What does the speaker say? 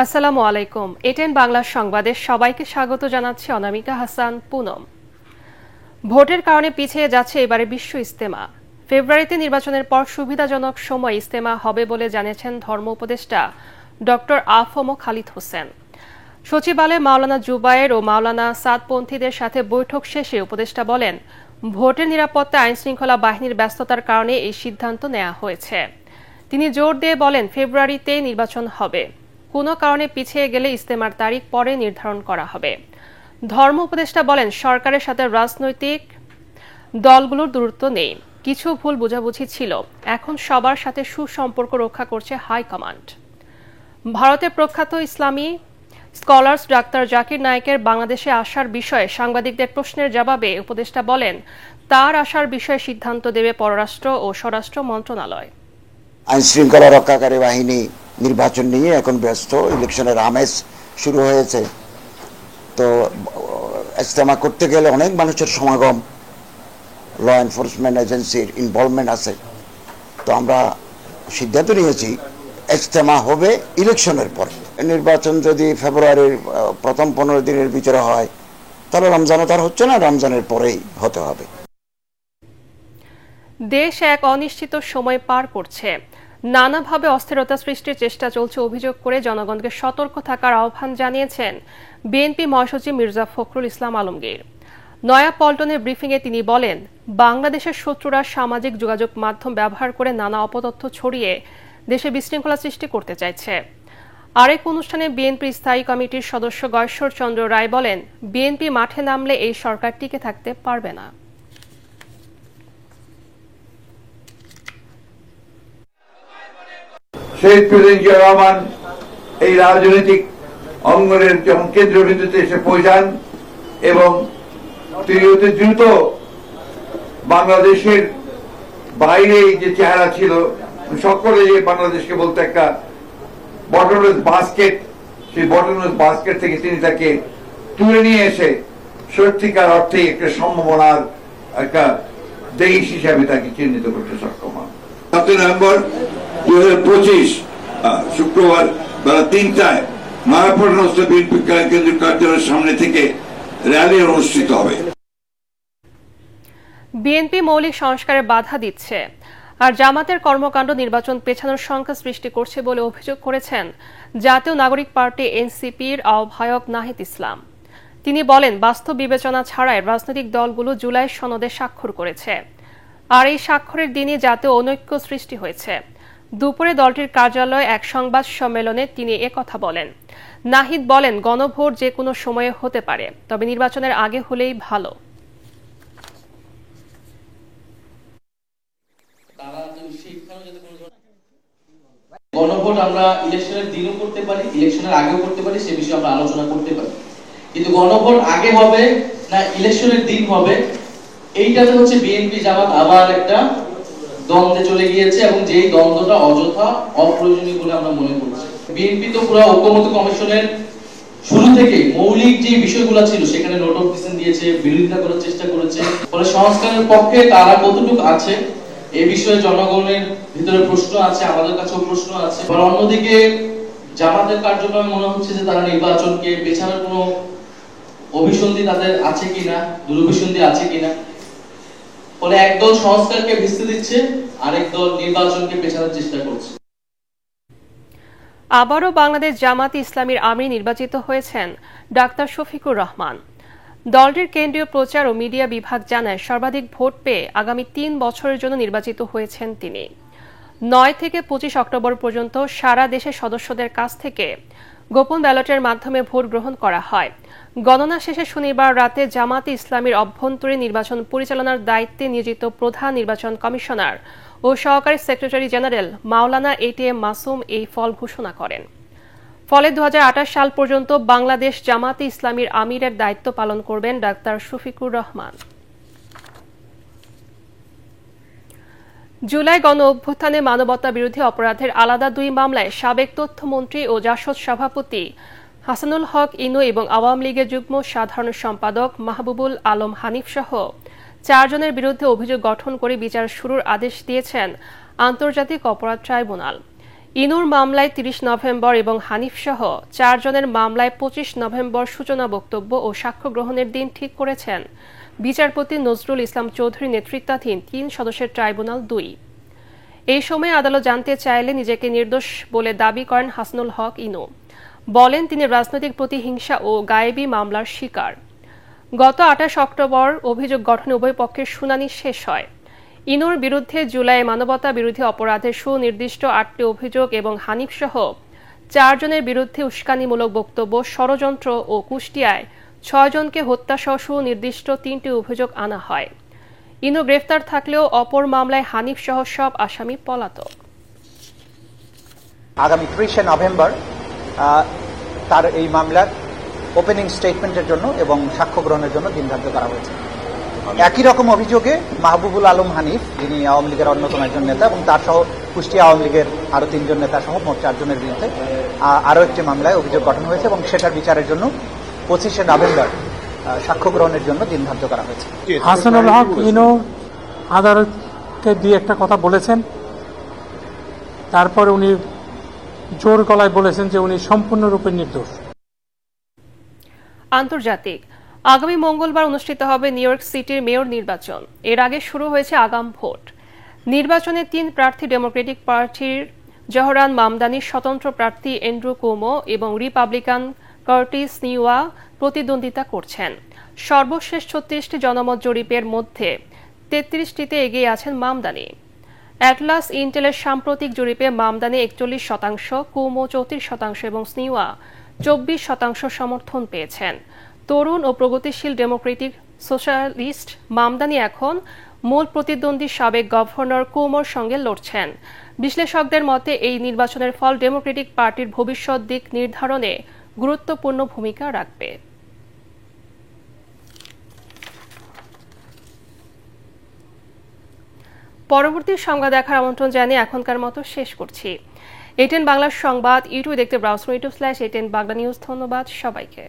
আসসালামু আলাইকুম। এটেন বাংলা সংবাদে সবাইকে স্বাগত জানাচ্ছি অনামিকা হাসান পুনম। ভোটের কারণে পিছিয়ে যাচ্ছে এবারে বিশ্ব ইজতেমা। ফেব্রুয়ারিতে নির্বাচনের পর সুবিধাজনক সময় ইজতেমা হবে বলে জানিয়েছেন ধর্ম উপদেষ্টা ডক্টর আফম খালিদ হোসেন। সচিবালয়ে মাওলানা জুবায়ের ও মাওলানা সাদপন্থীদের সাথে বৈঠক শেষে উপদেষ্টা বলেন, ভোটের নিরাপত্তা আইন শৃঙ্খলা বাহিনীর ব্যস্ততার কারণে এই সিদ্ধান্ত নেওয়া হয়েছে। তিনি জোর দিয়ে বলেন, ফেব্রুয়ারিতে নির্বাচন হবে, কোনো কারণে পিছিয়ে গেলে ইজতেমার তারিখ পরে নির্ধারণ করা হবে। ধর্ম উপদেষ্টা বলেন, সরকারের সাথে রাজনৈতিক দলগুলোর দূরত্ব নেই, কিছু ভুল বোঝাবুঝি ছিল, এখন সবার সাথে সুসম্পর্ক রক্ষা করছে হাইকমান্ড। ভারতের প্রখ্যাত ইসলামী স্কলার্স ডাক্তার জাকির নায়েকের বাংলাদেশে আসার বিষয়ে সাংবাদিকদের প্রশ্নের জবাবে উপদেষ্টা বলেন, তার আসার বিষয়ে সিদ্ধান্ত দেবে পররাষ্ট্র ও স্বরাষ্ট্র মন্ত্রণালয়। আইন শৃঙ্খলা রক্ষাকারী বাহিনী নির্বাচন নিয়ে এখন ব্যস্ত, ইলেকশনের আমেজ শুরু হয়েছে। তো ইজতেমা করতে গেলে অনেক মানুষের সমাগম, ল এনফোর্সমেন্ট এজেন্সির ইনভলভমেন্ট আছে। তো আমরা সিদ্ধান্ত নিয়েছি ইজতেমা হবে ইলেকশনের পরে। নির্বাচন যদি ফেব্রুয়ারির প্রথম 15 দিনের ভিতরে হয়, তাহলে রমজানও তার হচ্ছে না, রমজানের পরেই হতে হবে। দেশ এক অনিশ্চিত সময় পার করছে, নানাভাবে অস্থিরতা সৃষ্টির চেষ্টা চলছে অভিযোগ করে জনগণকে সতর্ক থাকার আহ্বান জানিয়েছেন বিএনপি মহাসচিব মির্জা ফখরুল ইসলাম আলমগীর। নয়াপল্টনের ব্রিফিংয়ে তিনি বলেন, বাংলাদেশের শত্রুরা সামাজিক যোগাযোগ মাধ্যম ব্যবহার করে নানা অপতথ্য ছড়িয়ে দেশে বিশৃঙ্খলা সৃষ্টি করতে চাইছে। আরেক অনুষ্ঠানে বিএনপি স্থায়ী কমিটির সদস্য গয়েশ্বর চন্দ্র রায় বলেন, বিএনপি মাঠে নামলে এই সরকার টিকে থাকতে পারবে না। শহীদ প্রেসিডেন্ট জিয়া রহমান এই রাজনৈতিক অঙ্গনের যখন কেন্দ্রবিন্দুতে এসে পৌঁছান এবং তিনি অতি দ্রুত বাংলাদেশের বাইরে যে চেহারা ছিল, সকলে যে বাংলাদেশকে বলতে একটা বটললেস বাস্কেট, সেই বটললেস বাস্কেট থেকে তিনি তাকে তুলে নিয়ে এসে সত্যিকার অর্থে একটা সম্ভাবনার একটা দেশ হিসাবে তাকে চিহ্নিত করতে সক্ষম হন। 7 নভেম্বর 2025 শুক্রবার বেলা 3টায় নয়াপল্টনস্থ বিএনপি কেন্দ্রীয় কার্যালয়ের সামনে থেকে র্যালি অনুষ্ঠিত হবে। বিএনপি মৌলিক সংস্কারে বাধা দিচ্ছে আর জামাতের কর্মকাণ্ড নির্বাচন পেছানোর শঙ্কা সৃষ্টি করছে বলে অভিযোগ করেছেন জাতীয় নাগরিক পার্টি এনসিপির আহ্বায়ক নাহিদ ইসলাম। তিনি বলেন, বাস্তব বিবেচনা ছাড়াই রাজনৈতিক দলগুলো জুলাই সনদে স্বাক্ষর করেছে, আর এই স্বাক্ষরের দিনই জাতীয় অনৈক্য সৃষ্টি হয়েছে। দুপুরে দলটির কার্যালয়ে এক সংবাদ সম্মেলনে তিনি একথা বলেন। নাহিদ বলেন, গণভোট যে কোনো সময়ে হতে পারে, তবে নির্বাচনের আগে হলেই ভালো। গণভোট আমরা ইলেকশনের দিনও করতে পারি, ইলেকশনের আগেও করতে পারি, সে বিষয়ে আমরা আলোচনা করতে পারি। কিন্তু গণভোট আগে হবে না ইলেকশনের দিন হবে, এইটাতে হচ্ছে বিএনপি জামাত আবার একটা দ্বন্দ্বে চলে গিয়েছে এবং যেই দ্বন্দ্বটা অযথা অপ্রয়োজনীয় বলে আমরা মনে করছি। বিএনপি তো পুরো ঐক্যমত্য কমিশনের শুরু থেকে মৌলিক যে বিষয়গুলো ছিল সেখানে নোট অফ ডিসেন্ট দিয়েছে, বিরোধিতা করার চেষ্টা করেছে। ফলে সংস্কারের পক্ষে তারা কতটুকু আছে এই বিষয়ে জনগণের ভিতরে প্রশ্ন আছে, আমাদের কাছেও প্রশ্ন আছে। আর অন্যদিকে জামাতের কার্যক্রমে মনে হচ্ছে যে তারা নির্বাচনকে পেছানোর কোনো অভিসন্ধি তাদের আছে কিনা, দুরভিসন্ধি আছে কিনা। ফলে একদল সংস্কারকে ভিস্তি দিচ্ছে, আরেক দল নির্বাচনকে পেছানোর চেষ্টা করছে। আবারও বাংলাদেশ জামাত ইসলামীর আমির নির্বাচিত হয়েছেন ডাক্তার শফিকুর রহমান। দলটির কেন্দ্রীয় প্রচার ও মিডিয়া বিভাগ জানায়, সর্বাধিক ভোট পেয়ে আগামী 3 বছরের জন্য নির্বাচিত হয়েছেন তিনি। 9 থেকে 25 অক্টোবর পর্যন্ত সারা দেশের সদস্যদের কাছ থেকে গোপন ব্যালটের মাধ্যমে ভোট গ্রহণ করা হয়। গণনা শেষে শনিবার রাতে জামাতে ইসলামীর অভ্যন্তরীণ নির্বাচন পরিচালনার দায়িত্বে নিয়োজিত প্রধান নির্বাচন কমিশনার ও সহকারী সেক্রেটারি জেনারেল মাওলানা এটিএম মাসুম এই ফল ঘোষণা করেন। ফলে 2028 সাল পর্যন্ত বাংলাদেশ জামাতে ইসলামীর আমিরের দায়িত্ব পালন করবেন ডাক্তার শফিকুর রহমান। জুলাই গণ অভ্যুত্থানে মানবতা বিরোধী অপরাধের আলাদা 2 মামলায় সাবেক তথ্যমন্ত্রী ও জাসদ সভাপতি হাসানুল হক ইনু এবং আওয়ামী লীগের যুগ্ম সাধারণ সম্পাদক মাহবুবুল আলম হানিফ সহ 4 জনের বিরুদ্ধে অভিযোগ গঠন করে বিচার শুরুর আদেশ দিয়েছেন আন্তর্জাতিক অপরাধ ট্রাইব্যুনাল। ইনুর মামলায় ৩০ নভেম্বর এবং হানিফ সহ ৪ জনের মামলায় ২৫ নভেম্বর সূচনা বক্তব্য ও সাক্ষ্য গ্রহণের দিন ঠিক করেছেন বিচারপতি নজরুল ইসলাম চৌধুরী নেতৃত্বাধীন ৩ সদস্যের ট্রাইব্যুনাল ২। এই সময় আদালত জানতে চাইলে নিজেকে নির্দোষ বলে দাবি করেন হাসানুল হক ইনু। বলেন তিনি রাজনৈতিক প্রতিহিংসা ও গায়েবী মামলার শিকার। গত ২৮ অক্টোবর অভিযোগ গঠনে উভয় পক্ষের শুনানি শেষ হয়। ইনুর বিরুদ্ধে জুলাই মানবতা বিরোধী অপরাধের সুনির্দিষ্ট ৮টি অভিযোগ এবং হানিফ সহ ৪ জনের বিরুদ্ধে উস্কানিমূলক বক্তব্য, ষড়যন্ত্র ও কুষ্টিয়ায় ৬ জনকে হত্যাসহ সুনির্দিষ্ট ৩টি অভিযোগ আনা হয়। ইনু গ্রেফতার থাকলেও অপর মামলায় হানিফ সহ সব আসামি পলাতক। আগামী ৩০ নভেম্বর তার এই মামলার ওপেনিং স্টেটমেন্টের জন্য এবং সাক্ষ্য গ্রহণের জন্য দিন ধার্য করা হয়েছে। একই রকম অভিযোগে মাহবুবুল আলম হানিফ, যিনি আওয়ামী লীগের অন্যতম একজন নেতা, এবং তার সহ কুষ্টিয়া আওয়ামী লীগের আরো ৩ জন নেতা সহ মোট ৪ জনের বিরুদ্ধে আরো একটি মামলায় অভিযোগ গঠন হয়েছে এবং সেটার বিচারের জন্য ২৫ নভেম্বর সাক্ষ্য গ্রহণের জন্য দিন ধার্য করা হয়েছে। হাসানুল হক ইনু আদালতকে দিয়ে একটা কথা বলেছেন, তারপরে উনি জোর গলায় বলেছেন যে উনি সম্পূর্ণরূপে নির্দোষ। আন্তর্জাতিক, আগামী মঙ্গলবার অনুষ্ঠিত হবে নিউ ইয়র্ক সিটির মেয়র নির্বাচন। এর আগে শুরু হয়েছে আগাম ভোট। নির্বাচনে ৩ প্রার্থী ডেমোক্রেটিক পার্টির জহরান মামদানি, স্বতন্ত্র প্রার্থী অ্যান্ড্রু কুমো এবং রিপাবলিকান কার্টিস নিউয়া প্রতিদ্বন্দ্বিতা করছেন। সর্বশেষ ৩৬টি জনমত জরিপের মধ্যে ৩৩টিতে এগিয়ে আছেন মামদানি। অ্যাটলাস ইন্টেলের সাম্প্রতিক জরিপে মামদানি ৪১%, কুমো ৩৪% এবং স্নিওয়া ২৪% সমর্থন পেয়েছেন। তরুণ ও প্রগতিশীল ডেমোক্রেটিক সোশ্যালিস্ট মামদানি এখন মূল প্রতিদ্বন্দ্বী সাবেক গভর্নর কুমোর সঙ্গে লড়ছেন। বিশ্লেষকদের মতে এই নির্বাচনের ফল ডেমোক্রেটিক পার্টির ভবিষ্যৎ দিক নির্ধারণে গুরুত্বপূর্ণ ভূমিকা রাখবে। পরবর্তী সংবাদ দেখার আমন্ত্রণ জানিয়ে এখনকার মতো শেষ করছি। এটিএন বাংলার সংবাদ ইউটিউবে দেখতে ব্রাউজ করুন YouTube/ATN বাংলা নিউজ। ধন্যবাদ সবাইকে।